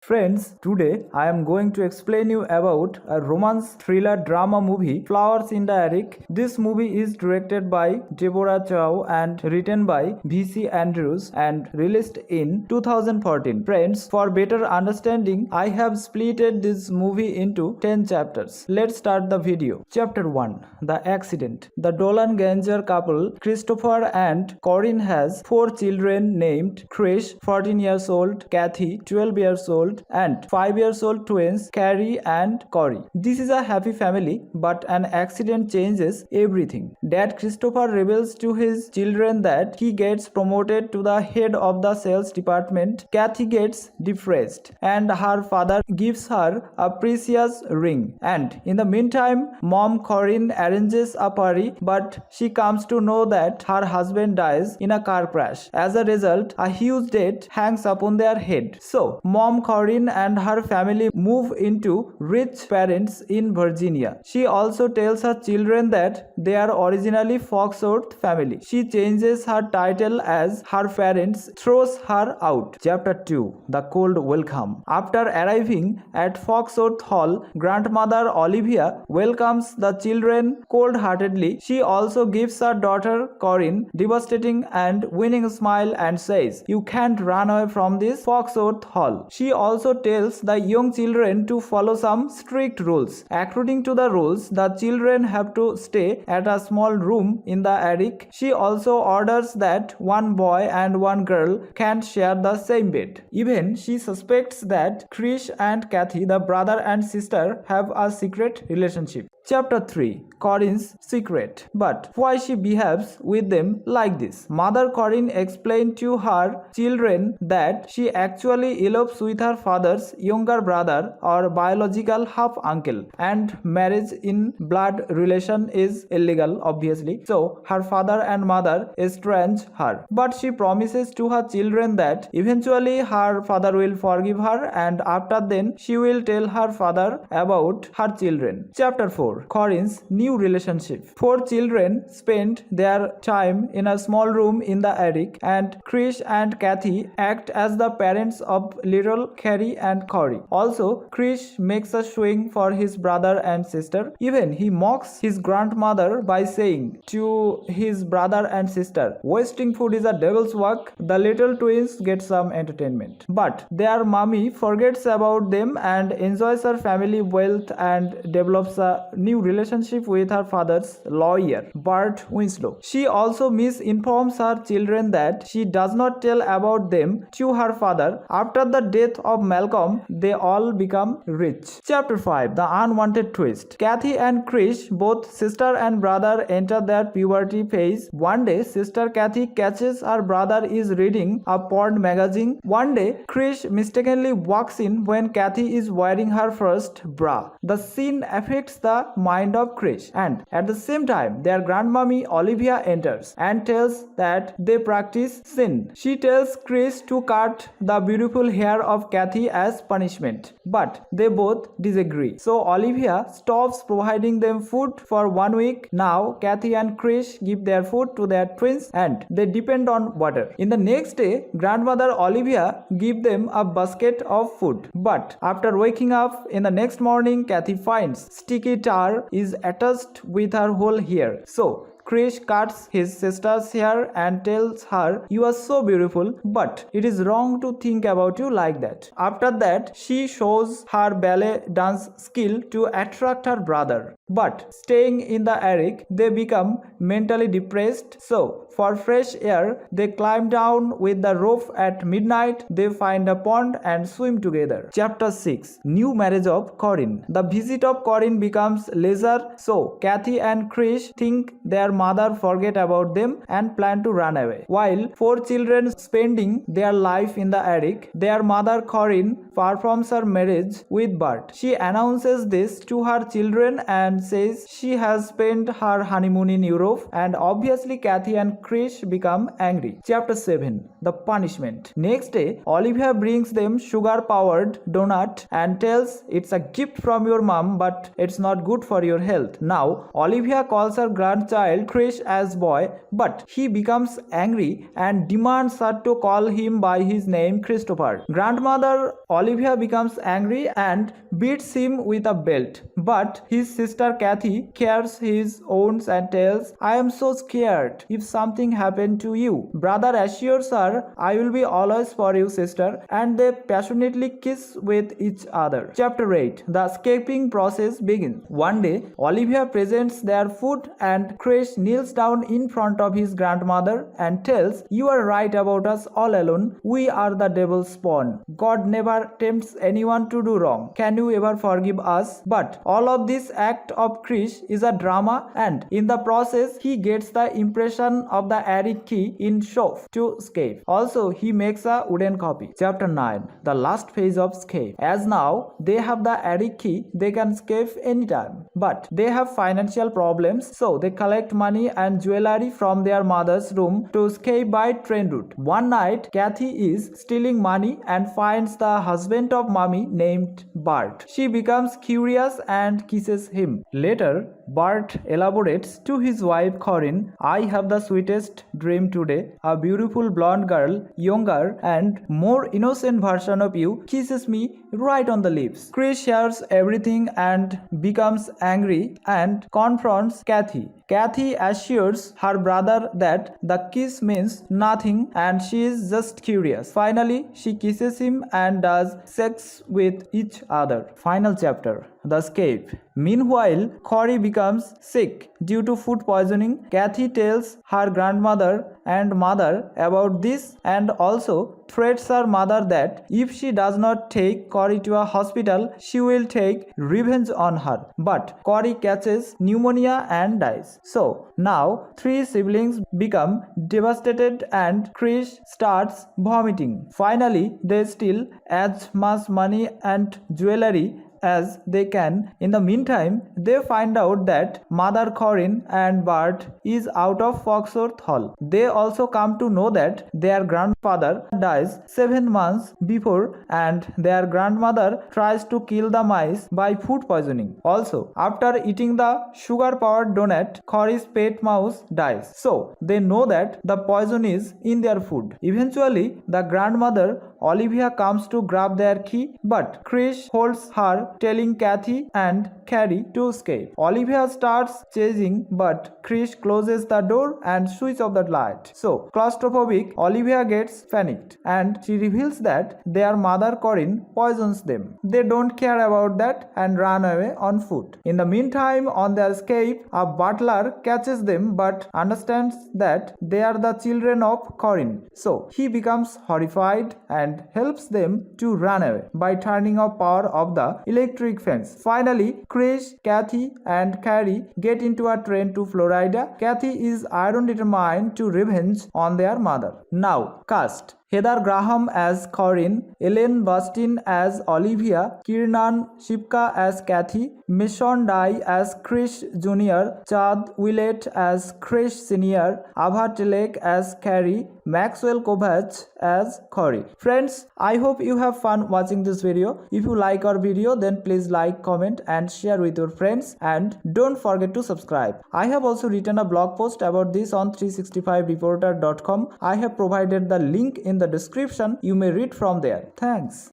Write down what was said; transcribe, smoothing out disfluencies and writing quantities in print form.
Friends, today I am going to explain you about a romance thriller drama movie Flowers in the Attic. This movie is directed by Deborah Chow and written by V.C. Andrews and released in 2014. Friends, for better understanding, I have splitted this movie into 10 chapters. Let's start the video. Chapter 1. The Accident. The Dolan Ganger couple, Christopher and Corinne, has 4 children named Krish, 14 years old, Kathy, 12 years old, and 5 years old twins Carrie and Corey. This is a happy family, but an accident changes everything. Dad Christopher reveals to his children that he gets promoted to the head of the sales department. Kathy gets depressed and her father gives her a precious ring. And in the meantime, mom Corinne arranges a party, but she comes to know that her husband dies in a car crash. As a result, a huge debt hangs upon their head. So, mom Corinne and her family move into rich parents in Virginia. She also tells her children that they are originally Foxworth family. She changes her title as her parents throws her out. Chapter 2. The Cold Welcome. After arriving at Foxworth Hall, grandmother Olivia welcomes the children cold-heartedly. She also gives her daughter Corinne devastating and winning smile and says, "You can't run away from this Foxworth Hall." She also tells the young children to follow some strict rules. According to the rules, the children have to stay at a small room in the attic. She also orders that one boy and one girl can't share the same bed. Even she suspects that Krish and Kathy, the brother and sister, have a secret relationship. Chapter 3. Corinne's Secret. But why she behaves with them like this? Mother Corinne explained to her children that she actually elopes with her father's younger brother or biological half-uncle, and marriage in blood relation is illegal, obviously. So her father and mother estrange her. But she promises to her children that eventually her father will forgive her, and after then she will tell her father about her children. Chapter 4. Corinne's new relationship. 4 children spend their time in a small room in the attic, and Krish and Kathy act as the parents of little Carrie and Corey. Also, Krish makes a swing for his brother and sister. Even he mocks his grandmother by saying to his brother and sister, "Wasting food is a devil's work." The little twins get some entertainment, but their mommy forgets about them and enjoys her family wealth and develops a new relationship with her father's lawyer, Bart Winslow. She also misinforms her children that she does not tell about them to her father. After the death of Malcolm, they all become rich. Chapter 5. The Unwanted Twist. Kathy and Krish, both sister and brother, enter their puberty phase. One day, sister Kathy catches her brother is reading a porn magazine. One day, Krish mistakenly walks in when Kathy is wearing her first bra. The scene affects the mind of Krish, and at the same time their grandmommy Olivia enters and tells that they practice sin. She tells Krish to cut the beautiful hair of Kathy as punishment, but they both disagree. So Olivia stops providing them food for 1 week. Now Kathy and Krish give their food to their twins and they depend on water. In the next day, grandmother Olivia gives them a basket of food, but after waking up in the next morning, Kathy finds sticky tar is attached with her whole hair. So Krish cuts his sister's hair and tells her, "You are so beautiful, but it is wrong to think about you like that." After that, she shows her ballet dance skill to attract her brother. But staying in the attic, they become mentally depressed. So, for fresh air, they climb down with the rope at midnight. They find a pond and swim together. Chapter 6. New Marriage of Corinne. The visit of Corinne becomes leisure, so Kathy and Krish think their mother forget about them and plan to run away. While 4 children spending their life in the attic, their mother Corinne performs her marriage with Bart. She announces this to her children and says she has spent her honeymoon in Europe, and obviously Kathy and Krish become angry. Chapter 7. The Punishment. Next day, Olivia brings them sugar-powered donut and tells it's a gift from your mom, but it's not good for your health. Now, Olivia calls her grandchild Krish as boy, but he becomes angry and demands her to call him by his name Christopher. Grandmother Olivia becomes angry and beats him with a belt, but his sister Kathy cares his owns and tells, I am so scared if something happened to you. Brother assures her, I will be always for you, sister, and they passionately kiss with each other. Chapter 8. The escaping process begins. One day, Olivia presents their food and Krish kneels down in front of his grandmother and tells, you are right about us all alone. We are the devil's spawn. God never tempts anyone to do wrong. Can you ever forgive us? But all of this act of Krish is a drama, and in the process he gets the impression of the Eric key in Shove to escape. Also, he makes a wooden copy. Chapter 9. The last phase of escape. As now they have the Eric key, they can escape anytime. But they have financial problems, so they collect money and jewelry from their mother's room to escape by train route. One night, Kathy is stealing money and finds the husband of Mommy named Bart. She becomes curious and kisses him. Later, Bart elaborates to his wife Corinne, I have the sweetest dream today. A beautiful blonde girl, younger and more innocent version of you, kisses me right on the lips. Krish hears everything and becomes angry and confronts Kathy. Kathy assures her brother that the kiss means nothing and she is just curious. Finally, she kisses him and does sex with each other. Final chapter. The escape. Meanwhile, Corey becomes sick due to food poisoning. Kathy tells her grandmother and mother about this and also threats her mother that if she does not take Corey to a hospital, she will take revenge on her. But Corey catches pneumonia and dies. So now three siblings become devastated and Krish starts vomiting. Finally, they steal as much money and jewelry as they can. In the meantime, they find out that Mother Corinne and Bart is out of Foxworth Hall. They also come to know that their grandfather dies 7 months before and their grandmother tries to kill the mice by food poisoning. Also, after eating the sugar-powered donut, Corey's pet mouse dies. So, they know that the poison is in their food. Eventually, the grandmother Olivia comes to grab their key, but Krish holds her, telling Kathy and Carrie to escape. Olivia starts chasing, but Krish closes the door and switches off the light. So, claustrophobic, Olivia gets panicked and she reveals that their mother Corinne poisons them. They don't care about that and run away on foot. In the meantime, on their escape, a butler catches them but understands that they are the children of Corinne. So, he becomes horrified and helps them to run away by turning off power of the electric fence. Finally, Krish, Kathy and Carrie get into a train to Florida. Kathy is iron determined to revenge on their mother. Now, cast. Heather Graham as Corinne, Ellen Bustin as Olivia, Kiernan Shipka as Kathy, Mission Dai as Krish Jr., Chad Willett as Krish Sr., Ava Telek as Carrie, Maxwell Kovacs as Corey. Friends, I hope you have fun watching this video. If you like our video, then please like, comment and share with your friends and don't forget to subscribe. I have also written a blog post about this on 365reporter.com. I have provided the link in the description. You may read from there. Thanks.